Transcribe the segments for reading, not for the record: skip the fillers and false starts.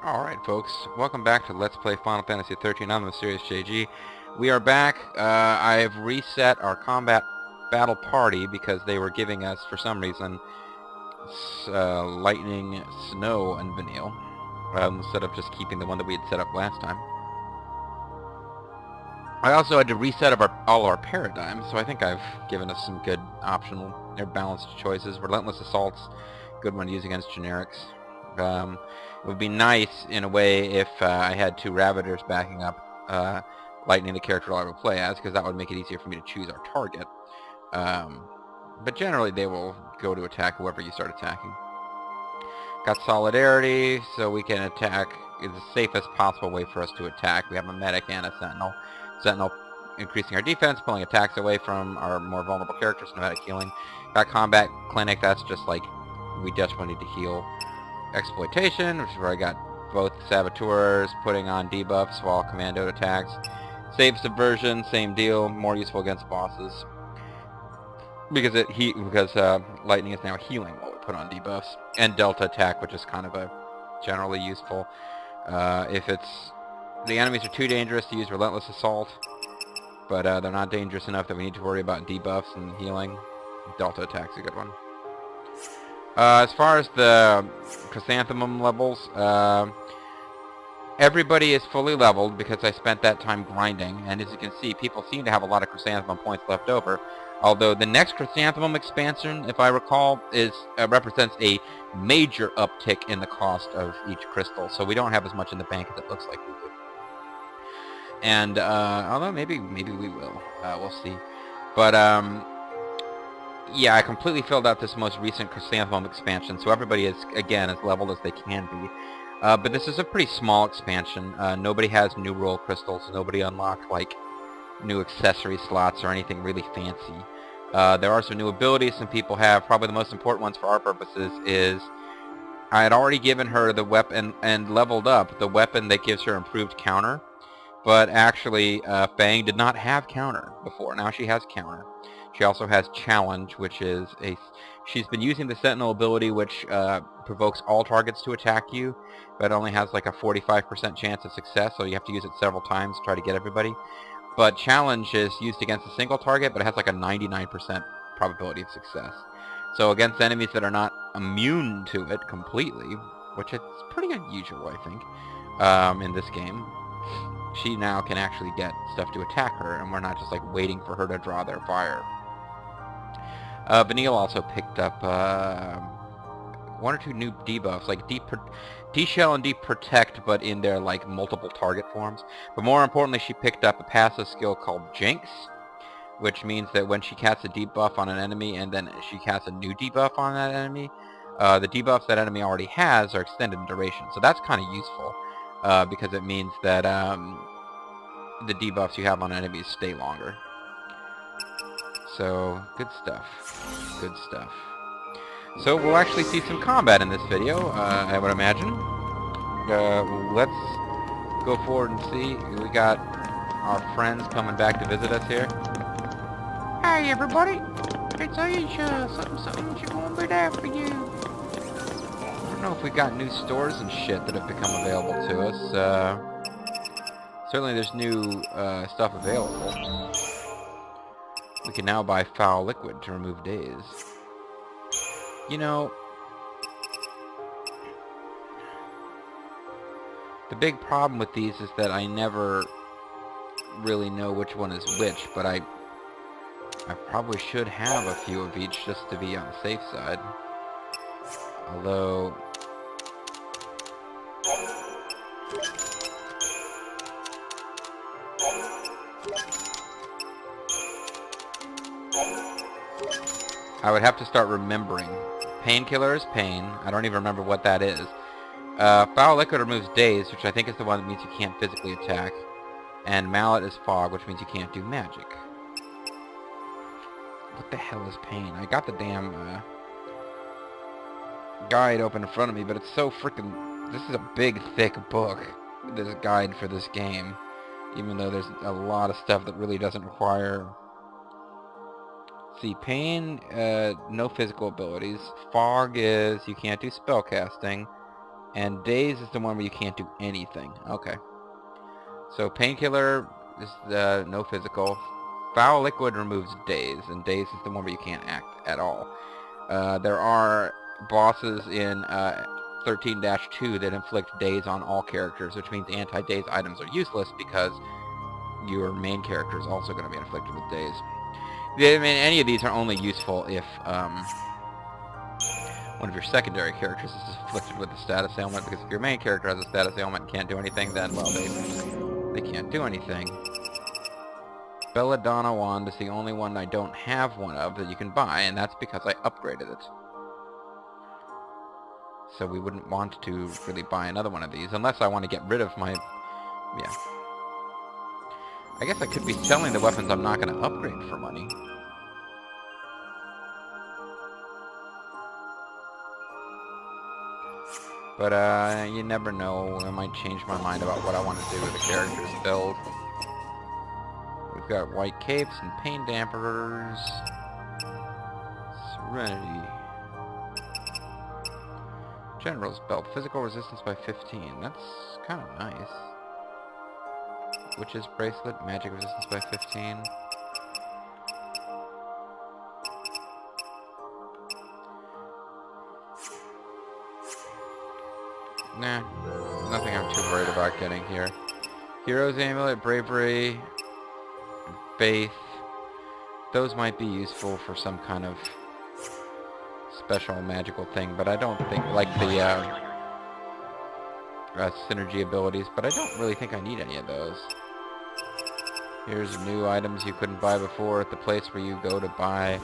Alright folks, welcome back to Let's Play Final Fantasy XIII. I'm the Mysterious JG. We are back. I've reset our combat battle party because they were giving us, for some reason, lightning, snow, and Vanille, instead of just keeping the one that we had set up last time. I also had to reset up all our paradigms, so I think I've given us some good optional, or balanced choices. Relentless Assault's good one to use against generics. It would be nice, in a way, if I had two Ravagers backing up, lightning the character I would play as, because that would make it easier for me to choose our target. But generally, they will go to attack whoever you start attacking. Got Solidarity, so we can attack. It's the safest possible way for us to attack. We have a Medic and a Sentinel. Sentinel increasing our defense, pulling attacks away from our more vulnerable characters, Nomadic Healing. Got Combat Clinic, that's just like, we desperately need to heal. Exploitation, which is where I got both Saboteurs putting on debuffs while Commando attacks. Save Subversion, same deal, more useful against bosses. Because Lightning is now healing while we put on debuffs. And Delta Attack, which is kind of a generally useful. If the enemies are too dangerous to use Relentless Assault, but they're not dangerous enough that we need to worry about debuffs and healing, Delta Attack's a good one. As far as the Chrysanthemum levels, everybody is fully leveled because I spent that time grinding, and as you can see, people seem to have a lot of Chrysanthemum points left over, although the next Chrysanthemum expansion, if I recall, represents a major uptick in the cost of each crystal, so we don't have as much in the bank as it looks like we do. And, although maybe we will, we'll see. But, yeah, I completely filled out this most recent Crystarium expansion, so everybody is, again, as leveled as they can be. But this is a pretty small expansion. Nobody has new roll crystals. Nobody unlocked, like, new accessory slots or anything really fancy. There are some new abilities some people have. Probably the most important ones for our purposes is I had already given her the weapon and leveled up the weapon that gives her improved counter. But actually, Fang did not have counter before. Now she has counter. She also has Challenge, which is she's been using the Sentinel ability, which provokes all targets to attack you, but only has like a 45% chance of success, so you have to use it several times to try to get everybody. But Challenge is used against a single target, but it has like a 99% probability of success. So against enemies that are not immune to it completely, which is pretty unusual, I think, in this game, she now can actually get stuff to attack her, and we're not just like waiting for her to draw their fire. Vanille also picked up one or two new debuffs, like D-Shell and D-Protect, but in their like multiple target forms. But more importantly, she picked up a passive skill called Jinx, which means that when she casts a debuff on an enemy and then she casts a new debuff on that enemy, the debuffs that enemy already has are extended in duration. So that's kind of useful, because it means that the debuffs you have on enemies stay longer. So, good stuff. Good stuff. So, we'll actually see some combat in this video, I would imagine. Let's go forward and see. We got our friends coming back to visit us here. Hey, everybody! It's Aisha! Something, she's gonna be there for you! I don't know if we got new stores and shit that have become available to us. Certainly there's new stuff available. We can now buy Foul Liquid to remove days. You know, the big problem with these is that I never really know which one is which, but I probably should have a few of each just to be on the safe side. Although I would have to start remembering. Painkiller is pain. I don't even remember what that is. Foul Liquid removes daze, which I think is the one that means you can't physically attack. And Mallet is fog, which means you can't do magic. What the hell is pain? I got the damn guide open in front of me, but it's so freaking... This is a big, thick book, this guide for this game. Even though there's a lot of stuff that really doesn't require... See, pain, no physical abilities. Fog is you can't do spellcasting. And Daze is the one where you can't do anything. Okay. So Painkiller is no physical. Foul Liquid removes Daze, and Daze is the one where you can't act at all. There are bosses in 13-2 that inflict Daze on all characters, which means anti-Daze items are useless because your main character is also going to be inflicted with Daze. I mean, any of these are only useful if one of your secondary characters is afflicted with a status ailment, because if your main character has a status ailment and can't do anything, then, well, they can't do anything. Belladonna Wand is the only one I don't have one of that you can buy, and that's because I upgraded it. So we wouldn't want to really buy another one of these, unless I want to get rid of my... yeah. I guess I could be selling the weapons I'm not going to upgrade for money. But, you never know. I might change my mind about what I want to do with the character's build. We've got white capes and pain damperers. Serenity. General's belt. Physical resistance by 15. That's kind of nice. Witch's bracelet. Magic resistance by 15. Nah, nothing I'm too worried about getting here. Hero's Amulet, Bravery, Faith. Those might be useful for some kind of special magical thing, but I don't think, like the synergy abilities, but I don't really think I need any of those. Here's new items you couldn't buy before at the place where you go to buy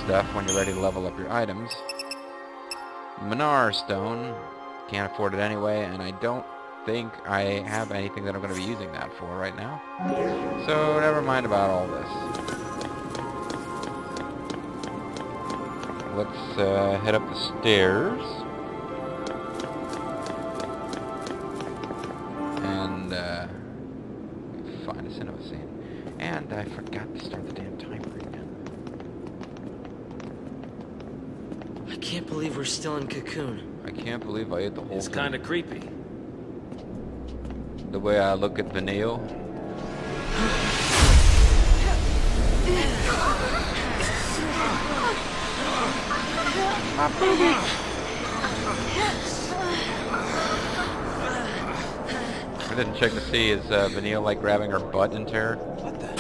stuff when you're ready to level up your items. Minar Stone. Can't afford it anyway, and I don't think I have anything that I'm going to be using that for right now. So never mind about all this. Let's head up the stairs. And find a cinema scene. And I forgot to start the damn timer again. I can't believe we're still in Cocoon. I can't believe I ate the whole It's thing. kind of creepy. The way I look at Vanille. I didn't check to see, is Vanille like grabbing her butt in terror? What the?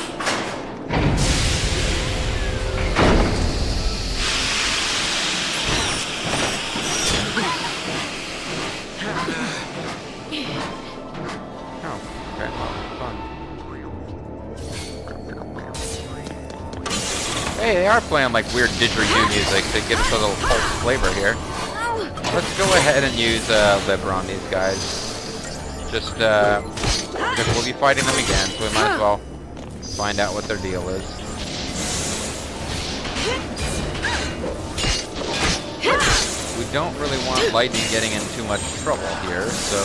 Hey, they are playing like weird didgeridoo music to give us a little pulse flavor here. Let's go ahead and use Liber on these guys. Just because we'll be fighting them again, so we might as well find out what their deal is. We don't really want Lightning getting in too much trouble here, so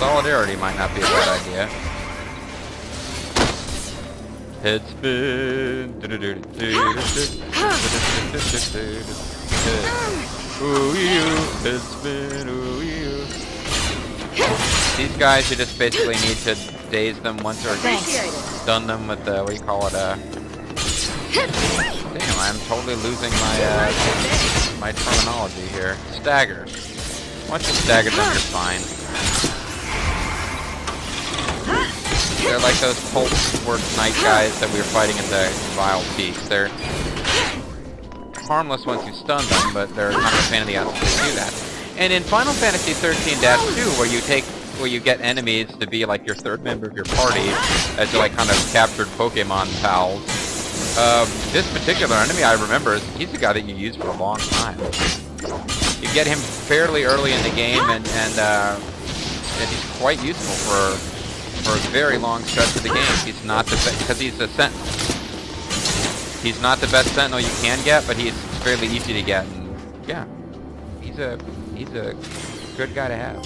solidarity might not be a bad idea. Head spin. Ooh, head spin. Ooh, these guys, you just basically need to daze them once or stun them with the, what do you call it, damn, I'm totally losing my, my terminology here. Stagger. Once you stagger them, you're fine. They're like those Pulse Squirt Knight guys that we were fighting in the Vile Peaks. They're harmless once you stun them, but they're kind of a pain in the ass to do that. And in Final Fantasy XIII-2, where you get enemies to be like your third member of your party, as you like kind of captured Pokemon pals, this particular enemy I remember he's the guy that you use for a long time. You get him fairly early in the game, and he's quite useful for a very long stretch of the game. He's not the because he's a sentinel. He's not the best sentinel you can get, but he's fairly easy to get. And yeah, he's a good guy to have.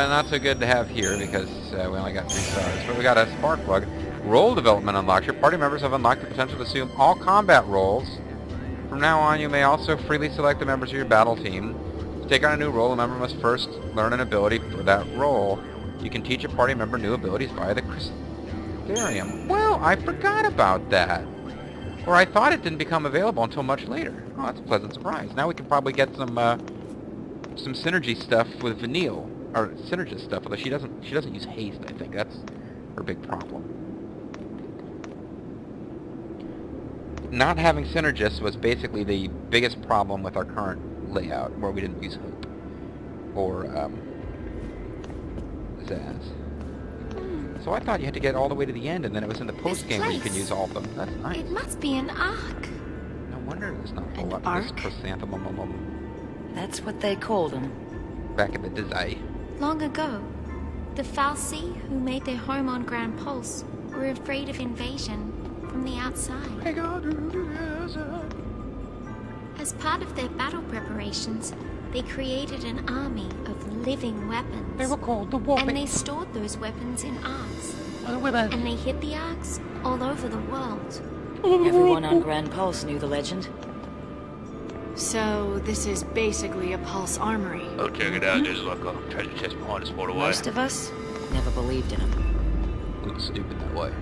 Not so good to have here because we only got 3 stars. But we got a spark plug. Role development unlocked. Your party members have unlocked the potential to assume all combat roles From now on, you may also freely select the members of your battle team. To take on a new role, a member must first learn an ability for that role. You can teach a party member new abilities via the Crystarium. Well, I forgot about that. Or I thought it didn't become available until much later. Oh, that's a pleasant surprise. Now we can probably get some synergy stuff with Vanille. Or synergist stuff, although she doesn't use haste, I think. That's her big problem. Not having synergists was basically the biggest problem with our current layout, where we didn't use Hope. Or, Zaz. So I thought you had to get all the way to the end, and then it was in the post-game where you can use all of them. That's nice. It must be an ark. No wonder there's not a whole lot of this chrysanthemum That's what they called them. back in the day. Long ago, the Falsi, who made their home on Grand Pulse, were afraid of invasion from the outside. As part of their battle preparations, they created an army of living weapons. They were called the Warping. And they stored those weapons in arks. And And they hid the arks all over the world. Everyone on Grand Pulse knew the legend. So, this is basically a Pulse armory. Oh, check it out. There's like a treasure chest behind us, by the way. Most of us never believed in them. looks stupid that way.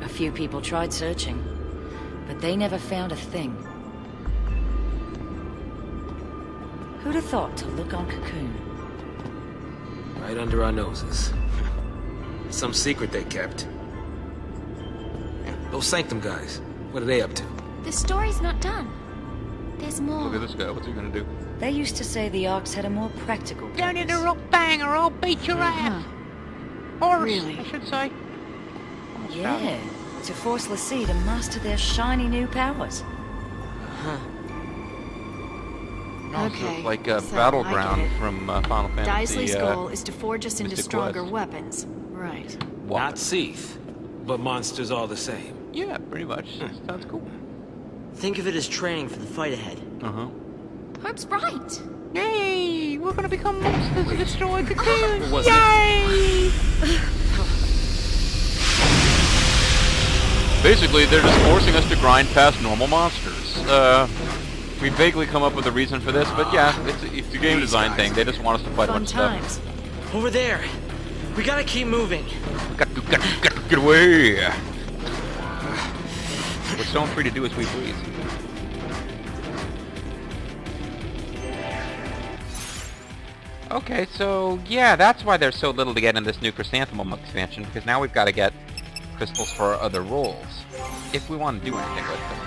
A few people tried searching, but they never found a thing. Who'd have thought to look on Cocoon? Right under our noses. Some secret they kept. Those Sanctum guys, what are they up to? The story's not done. There's more. Look at this guy. What's he gonna do? They used to say the Arks had a more practical Down in the purpose. rock bang or I'll beat your ass. Horse, Really? I should say. Almost found Yeah, him. to force Lassie to master their shiny new powers. Oh, so Okay, it's like a so battleground I get it. from Final Fantasy. Daisley's goal is to forge us into Mystic stronger Quest. weapons. Right. What? Not Seath, but monsters all the same. Yeah, pretty much. Sounds cool. Think of it as training for the fight ahead. Uh-huh. Hope's right. Yay! We're gonna become monsters and destroy Cocoon! What was it? Yay! Basically, they're just forcing us to grind past normal monsters. We vaguely come up with a reason for this, but yeah, it's a game design thing. They just want us to fight a Fun bunch of stuff. times. Over there. We gotta keep moving. Got to get away! We're stone free to do as we please. Okay, so yeah, that's why there's so little to get in this new Chrysanthemum expansion, because now we've got to get crystals for our other roles, if we want to do anything with them.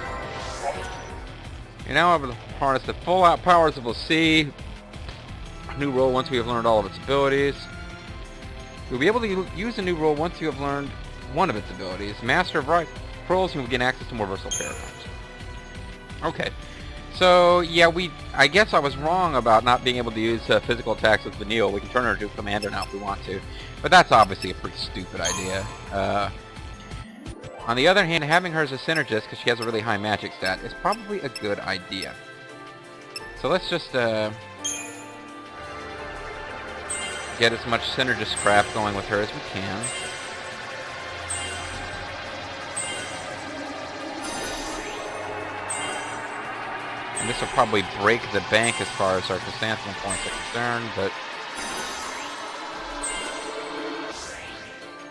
You're now able to harness the full-out powers of Lassie. New role once we have learned all of its abilities. You'll be able to use a new role once you have learned one of its abilities. Master of Right roles, and you'll gain access to more versatile paradigms. Okay. So, yeah, I guess I was wrong about not being able to use physical attacks with Vanille. We can turn her into a commander now if we want to. But that's obviously a pretty stupid idea. On the other hand, having her as a synergist, because she has a really high magic stat, is probably a good idea. So let's just get as much synergist crap going with her as we can. And this will probably break the bank as far as our chrysanthemum points are concerned, but...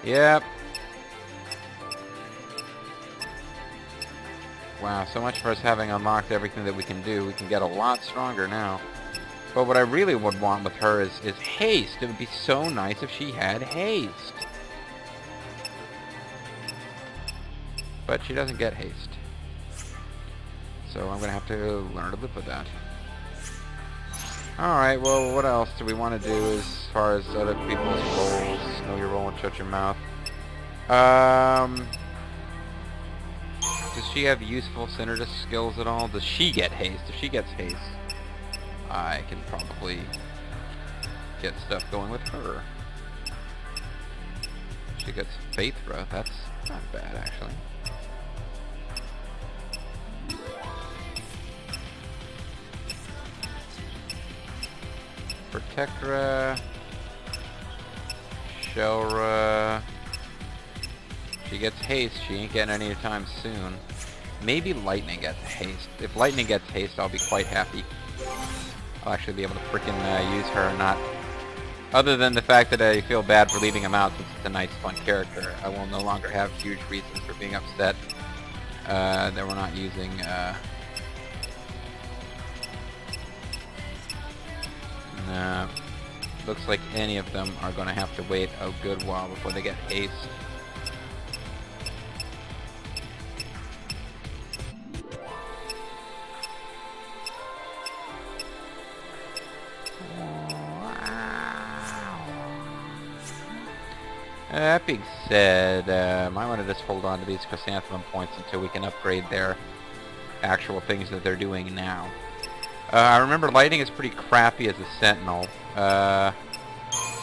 Yep. Wow, so much for us having unlocked everything that we can do. We can get a lot stronger now. But what I really would want with her is haste. It would be so nice if she had haste. But she doesn't get haste. So I'm going to have to learn to live with that. Alright, well, what else do we want to do as far as other people's roles? Know your role and shut your mouth. Does she have useful synergist skills at all? Does she get haste? If she gets haste, I can probably get stuff going with her. She gets faith growth. That's not bad, actually. Protectra, Shelra. She gets haste. She ain't getting any time soon. Maybe Lightning gets haste. If Lightning gets haste, I'll be quite happy. I'll actually be able to frickin' use her and not... Other than the fact that I feel bad for leaving him out since it's a nice, fun character, I will no longer have huge reasons for being upset that we're not using... Nah. Looks like any of them are going to have to wait a good while before they get haste. That being said, might want to just hold on to these chrysanthemum points until we can upgrade their actual things that they're doing now. I remember Lightning is pretty crappy as a sentinel. As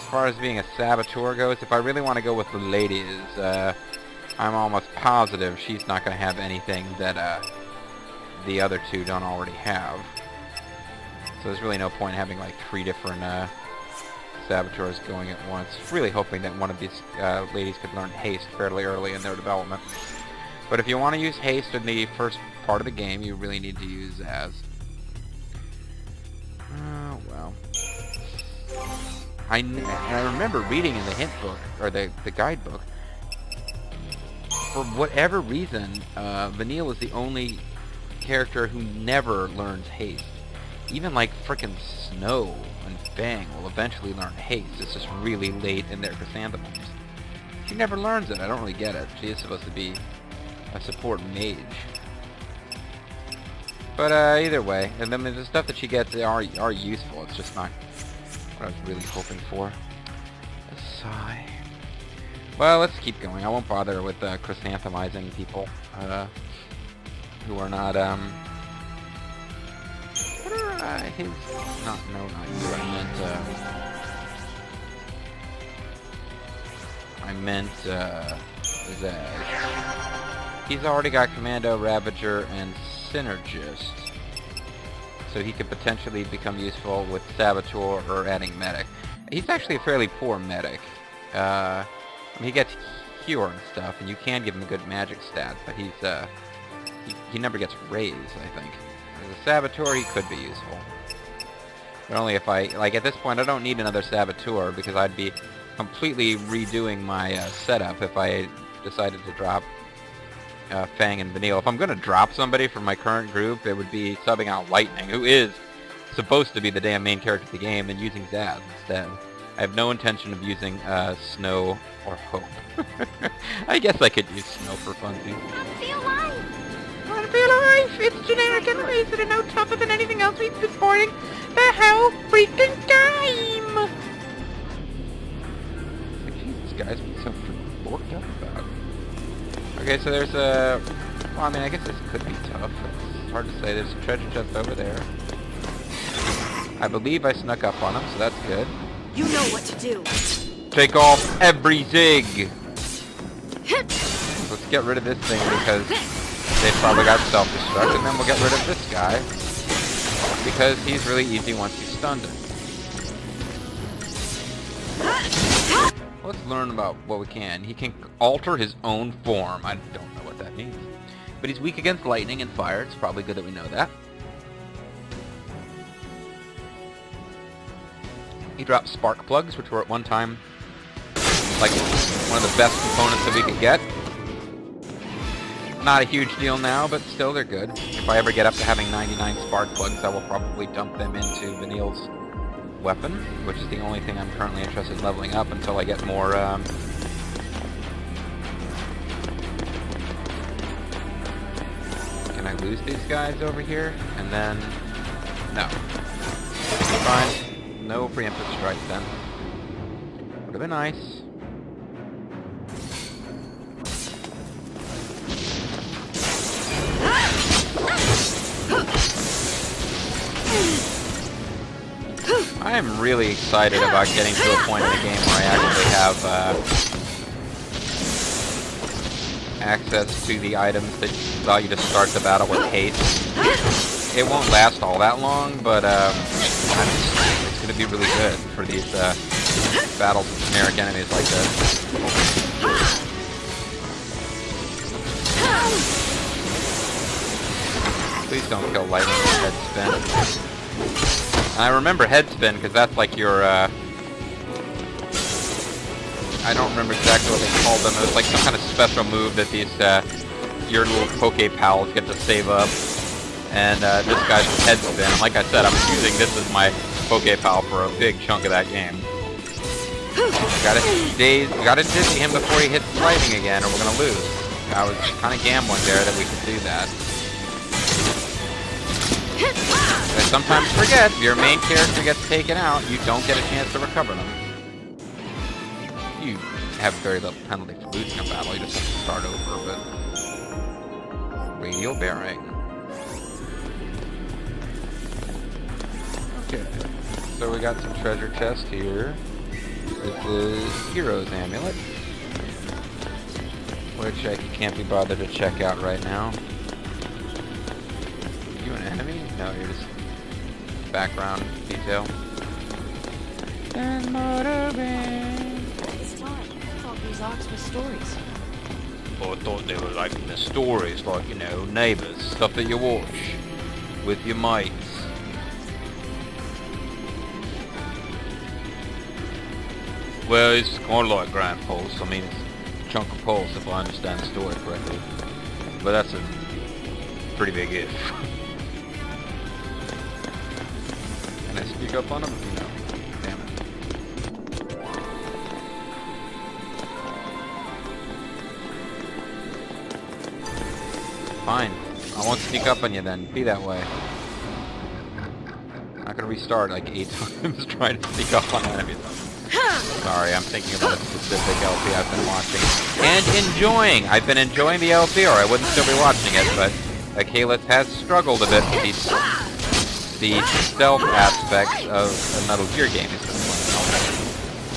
far as being a saboteur goes, if I really want to go with the ladies, I'm almost positive she's not going to have anything that the other two don't already have. So there's really no point in having like 3 different saboteurs going at once. Really hoping that one of these ladies could learn haste fairly early in their development. But if you want to use haste in the first part of the game, you really need to use Zaz. Well. I remember reading in the hint book, or the guidebook, for whatever reason, Vanille is the only character who never learns haste. Even like frickin' Snow and Fang will eventually learn haste. It's just really late in their chrysanthemums. She never learns it. I don't really get it. She is supposed to be a support mage. But either way, and then the stuff that she gets are useful. It's just not what I was really hoping for. A sigh. Well, let's keep going. I won't bother with chrysanthemizing people who are not what are his? Not you. I meant Zaz. He's already got Commando, Ravager, and Synergist, so he could potentially become useful with Saboteur or adding Medic. He's actually a fairly poor Medic. I mean, he gets Cure and stuff, and you can give him a good magic stat, but he's he never gets Raise, I think. As a Saboteur, he could be useful. But only if I... Like, at this point, I don't need another Saboteur, because I'd be completely redoing my setup if I decided to drop Fang and Vanille. If I'm going to drop somebody from my current group, it would be subbing out Lightning, who is supposed to be the damn main character of the game, and using Zaz instead. I have no intention of using Snow or Hope. I guess I could use Snow for funsies. Feel alive! Wanna feel alive? It's generic anyways that are no tougher than anything else we've been sporting the whole freaking time! Jesus, guys, what's so worked up about? Okay, so there's a... Well, I mean, I guess this could be tough. It's hard to say. There's a treasure chest over there. I believe I snuck up on him, so that's good. You know what to do. Take off every zig! Let's get rid of this thing because they've probably got self-destruct, and then we'll get rid of this guy because he's really easy once you've stunned him. Let's learn about what we can. He can alter his own form. I don't know what that means. But he's weak against lightning and fire. It's probably good that we know that. He dropped spark plugs, which were at one time like one of the best components that we could get. Not a huge deal now, but still they're good. If I ever get up to having 99 spark plugs, I will probably dump them into Vanille's weapon, which is the only thing I'm currently interested in leveling up until I get more Can I lose these guys over here? And then... No. Fine. No preemptive strike then. Would have been nice. I am really excited about getting to a point in the game where I actually have access to the items that allow you to start the battle with haste. It won't last all that long, but it's going to be really good for these battles with generic enemies like this. Please don't kill lightning with head spin. And I remember head spin because that's like your, I don't remember exactly what they called them. It was like some kind of special move that these, your little Poke Pals get to save up. And this guy's head spin. And like I said, I'm using this as my Poke Pal for a big chunk of that game. Gotta dizzy him before he hits lightning again, or we're gonna lose. I was kind of gambling there that we could do that. I sometimes forget, if your main character gets taken out, you don't get a chance to recover them. You have very little penalty for losing a battle, you just have to start over, but... Radial bearing. Okay, so we got some treasure chest here. This is Hero's Amulet, which I can't be bothered to check out right now. Are you an enemy? No, you're just background detail. This time, I thought these arcs were stories. Oh, I thought they were like the stories, like, you know, neighbors, stuff that you watch with your mates. Well, it's kind of like Grand Pulse. I mean, it's a chunk of pulse if I understand the story correctly. But that's a pretty big if. Can I speak up on them? No. Damn it. Fine. I won't speak up on you then. Be that way. I'm not gonna restart like 8 times trying to speak up on enemies. Sorry, I'm thinking about a specific LP I've been watching. And enjoying! I've been enjoying the LP, or I wouldn't still be watching it, but Kalis has struggled a bit with the stealth aspects of a Metal Gear game.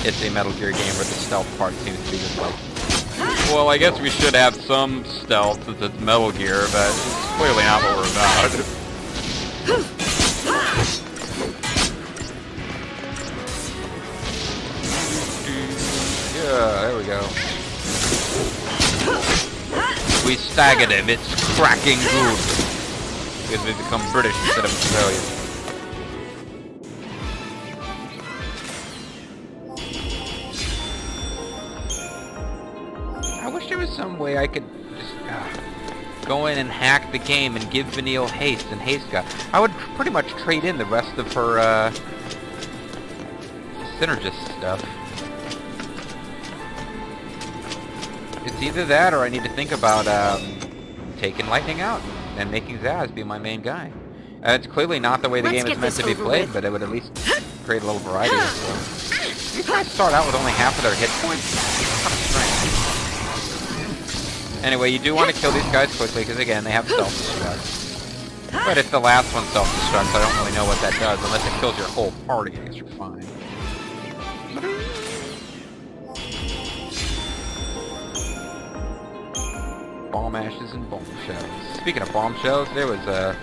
It's a Metal Gear game where the stealth part seems to be just like, well, I guess we should have some stealth since it's Metal Gear, but it's clearly not what we're about. Yeah, there we go. We staggered him. It's cracking good. Because we become British instead of Australian. I wish there was some way I could just go in and hack the game and give Vanille haste and haste gun. I would pretty much trade in the rest of her synergist stuff. It's either that or I need to think about taking Lightning out and making Zaz be my main guy. It's clearly not the way the game is meant to be played, but it would at least create a little variety. So. These guys start out with only half of their hit points. It's kind of strange. Anyway, you do want to kill these guys quickly because, again, they have self-destruct. But if the last one self-destructs, I don't really know what that does. Unless it kills your whole party, I guess you're fine. Bomb ashes and bombshells. Speaking of bombshells, there was a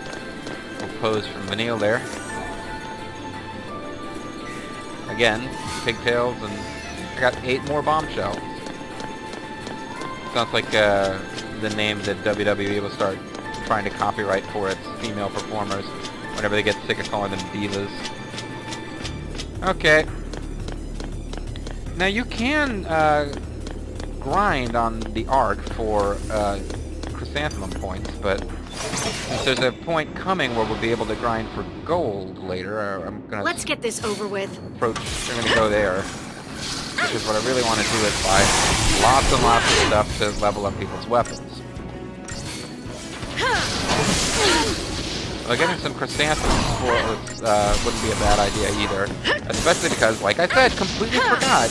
pose from Vanille there. Again, pigtails, and I got 8 more bombshells. Sounds like the name that WWE will start trying to copyright for its female performers whenever they get sick of calling them divas. Okay. Now you can grind on the art for chrysanthemum points, but since there's a point coming where we'll be able to grind for gold later, I'm gonna... Let's get this over with. I'm gonna go there. Because what I really want to do is buy lots and lots of stuff to level up people's weapons. Well, getting some chrysanthemums wouldn't be a bad idea either. Especially because, like I said, completely forgot,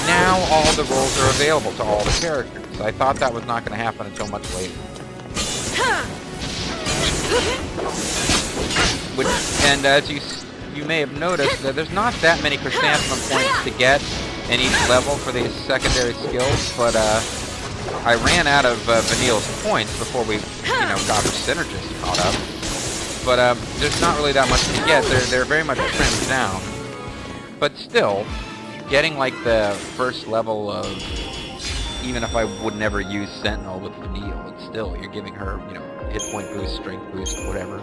now all the roles are available to all the characters. I thought that was not going to happen until much later. And as you may have noticed, that there's not that many chrysanthemum points to get in each level for these secondary skills, but I ran out of Vanille's points before we, got her synergist caught up. But there's not really that much to get. They're very much trimmed down. But still, getting like the first level of, even if I would never use Sentinel with Vanille, it's still, you're giving her, hit point boost, strength boost, whatever.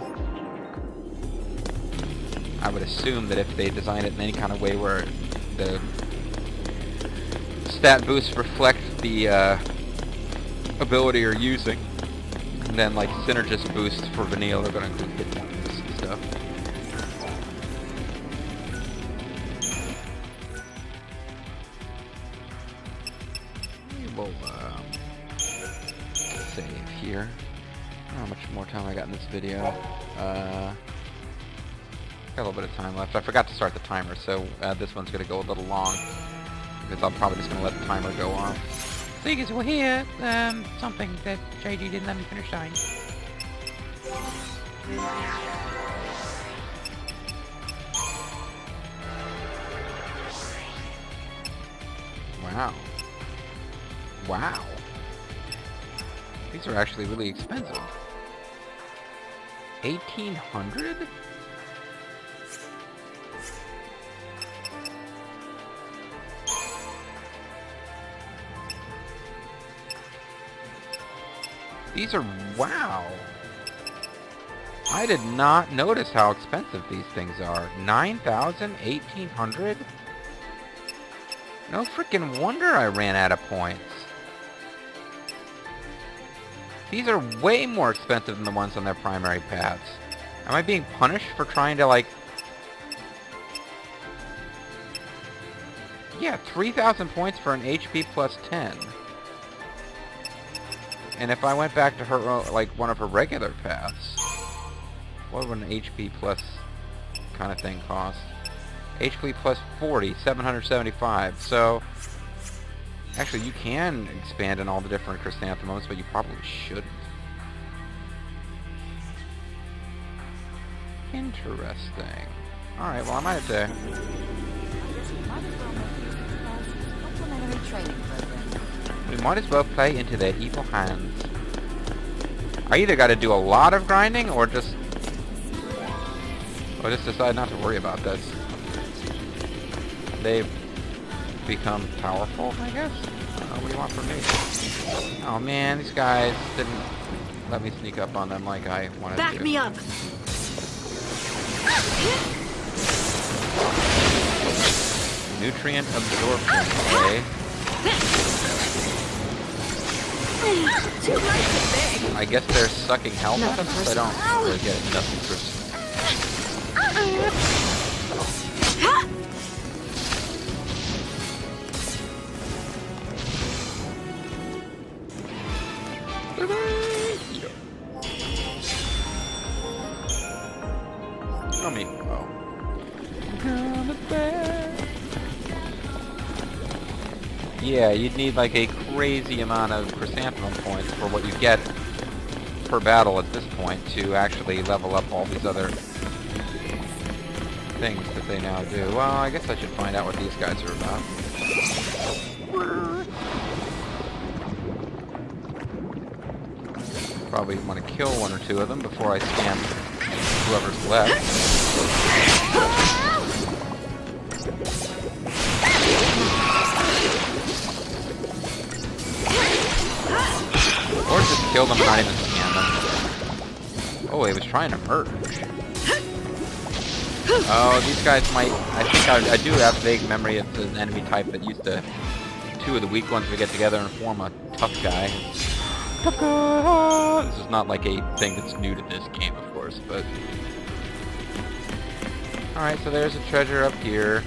I would assume that if they design it in any kind of way where the stat boosts reflect the ability you're using, and then like synergist boosts for vanilla are going to include hit points and stuff. We will save here. I don't know how much more time I got in this video. Got a little bit of time left. I forgot to start the timer, so this one's going to go a little long, because I'm probably just going to let the timer go off. So you guys will hear something that JG didn't let me finish saying. Wow. Wow. These are actually really expensive. 1,800? These are, wow. I did not notice how expensive these things are. 9,000? 1,800? No freaking wonder I ran out of points. These are way more expensive than the ones on their primary paths. Am I being punished for trying to, like... Yeah, 3,000 points for an HP plus 10. And if I went back to her, like, one of her regular paths, what would an HP plus kind of thing cost? HP plus 40, 775. So, actually, you can expand in all the different chrysanthemums, but you probably shouldn't. Interesting. Alright, well, I might have to... We might as well play into their evil hands. I either got to do a lot of grinding, or just decide not to worry about this. They've become powerful, I guess? I don't know, what do you want from me? Oh man, these guys didn't let me sneak up on them like I wanted to. Back me up! Nutrient absorption, okay. I guess they're sucking health out of us? I don't really get it. Nothing for... Tell me. Oh. Yeah, you'd need like a crazy amount of chrysanthemum points for what you get per battle at this point to actually level up all these other things that they now do. Well, I guess I should find out what these guys are about. Probably want to kill one or two of them before I scan whoever's left. Or just kill them and not even scan them. Oh, he was trying to merge. Oh, these guys might... I think I do have vague memory of an enemy type that used to... Two of the weak ones would get together and form a tough guy. Tough guy! This is not like a thing that's new to this game, of course, but... Alright, so there's a treasure up here.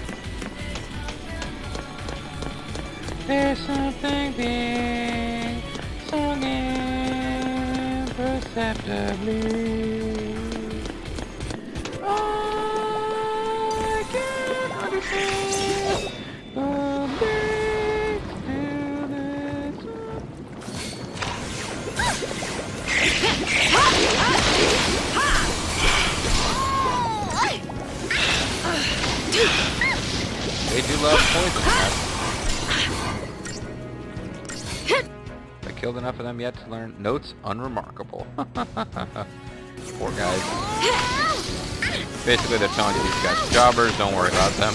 There's something being sung imperceptibly. I can't understand the lyrics to this They do love poison. I killed enough of them yet to learn notes unremarkable. Poor guys. Basically, they're telling you these guys are jobbers, don't worry about them.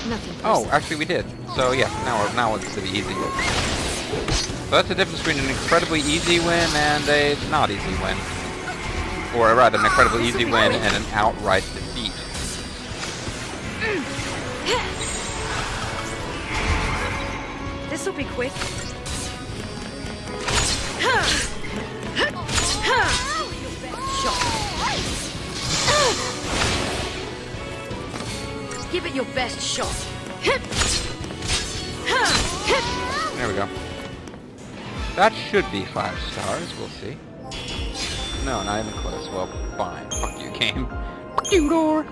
Nothing Oh, personal. actually we did. So yeah, now it's the easy win. So that's the difference between an incredibly easy win and a not easy win. Or rather, an incredibly easy win and an outright defeat. This'll be quick. Give it your best shot. There we go. That should be 5 stars. We'll see. No, not even close. Well, fine. Fuck you, game. Fuck you, door.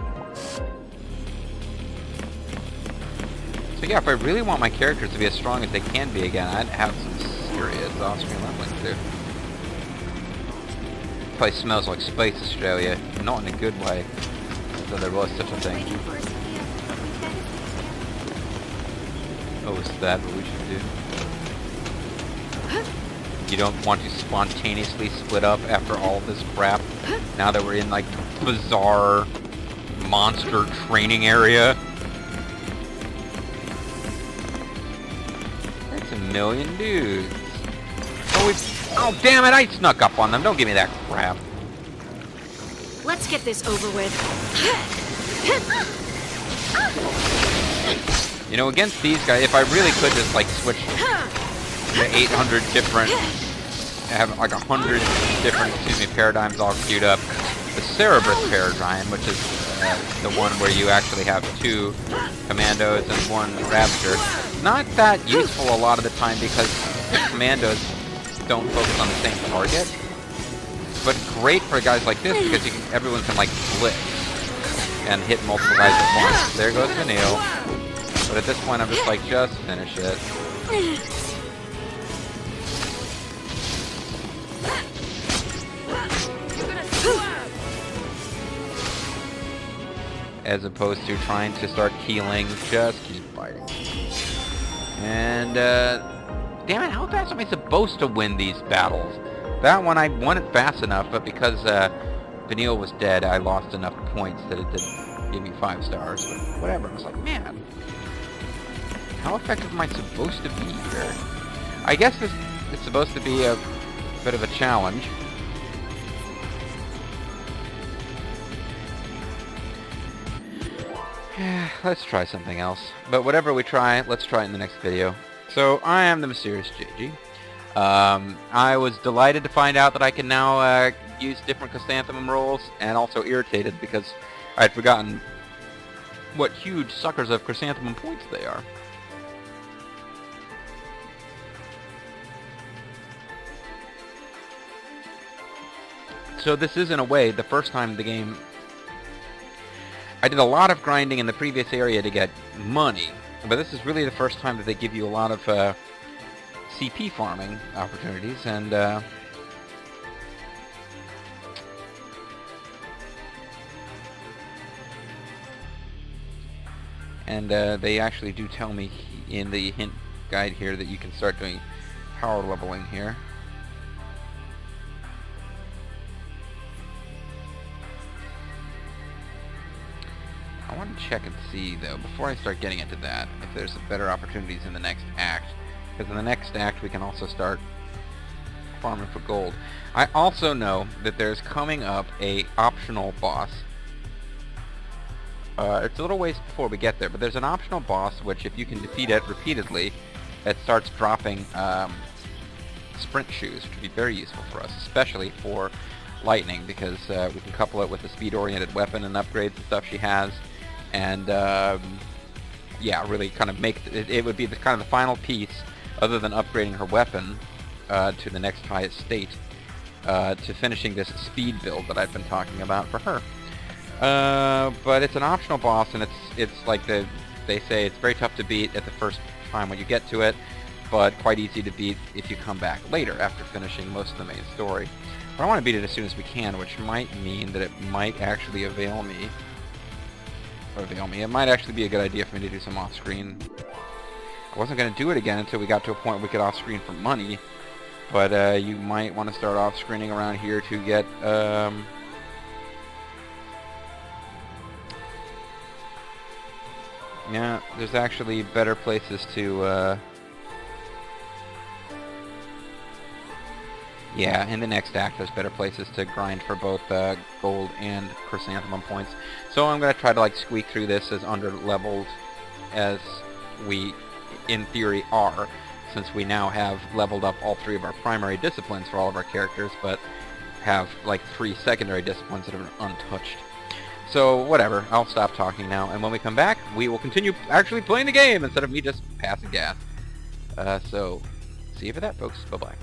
So yeah, if I really want my characters to be as strong as they can be again, I'd have some serious off-screen leveling too. Place smells like Space Australia, not in a good way, though there was such a thing. Oh, is that what we should do? You don't want to spontaneously split up after all this crap, now that we're in like bizarre monster training area? That's a million dudes. Oh damn it, I snuck up on them. Don't give me that crap. Let's get this over with. You know, against these guys, if I really could just like switch to 800 different, have like 100 different, paradigms all queued up. The Cerberus paradigm, which is the one where you actually have 2 commandos and 1 raptor. Not that useful a lot of the time because the commandos don't focus on the same target. But great for guys like this because everyone can like blitz and hit multiple guys at once. There goes the nail. But at this point I'm just like, just finish it. As opposed to trying to start healing, just keep fighting. And, damn it, how fast am I supposed to win these battles? That one, I won it fast enough, but because Vanille was dead, I lost enough points that it didn't give me 5 stars. But whatever, I was like, man, how effective am I supposed to be here? I guess this is supposed to be a bit of a challenge. Let's try something else. But whatever we try, let's try it in the next video. So, I am the Mysterious JG. I was delighted to find out that I can now use different chrysanthemum rolls, and also irritated because I had forgotten what huge suckers of chrysanthemum points they are. So this is, in a way, the first time the game... I did a lot of grinding in the previous area to get money, but this is really the first time that they give you a lot of CP farming opportunities, and they actually do tell me in the hint guide here that you can start doing power leveling here. I want to check and see, though, before I start getting into that, if there's better opportunities in the next act. Because in the next act, we can also start farming for gold. I also know that there's coming up a optional boss. It's a little ways before we get there, but there's an optional boss which, if you can defeat it repeatedly, it starts dropping sprint shoes, which would be very useful for us, especially for Lightning, because we can couple it with the speed-oriented weapon and upgrades and stuff she has. And yeah, really kind of make it would be the kind of the final piece, other than upgrading her weapon to the next highest state, to finishing this speed build that I've been talking about for her. But it's an optional boss, and it's like they say it's very tough to beat at the first time when you get to it, but quite easy to beat if you come back later after finishing most of the main story. But I want to beat it as soon as we can, which might mean that it might actually avail me. It might actually be a good idea for me to do some off-screen. I wasn't going to do it again until we got to a point where we could off-screen for money, but you might want to start off-screening around here to get Yeah, there's actually better places to, yeah, in the next act there's better places to grind for both gold and chrysanthemum points. So I'm going to try to like squeak through this as under-leveled as we, in theory, are, since we now have leveled up all 3 of our primary disciplines for all of our characters, but have like 3 secondary disciplines that are untouched. So whatever, I'll stop talking now, and when we come back, we will continue actually playing the game instead of me just passing gas. So, see you for that, folks. Bye-bye.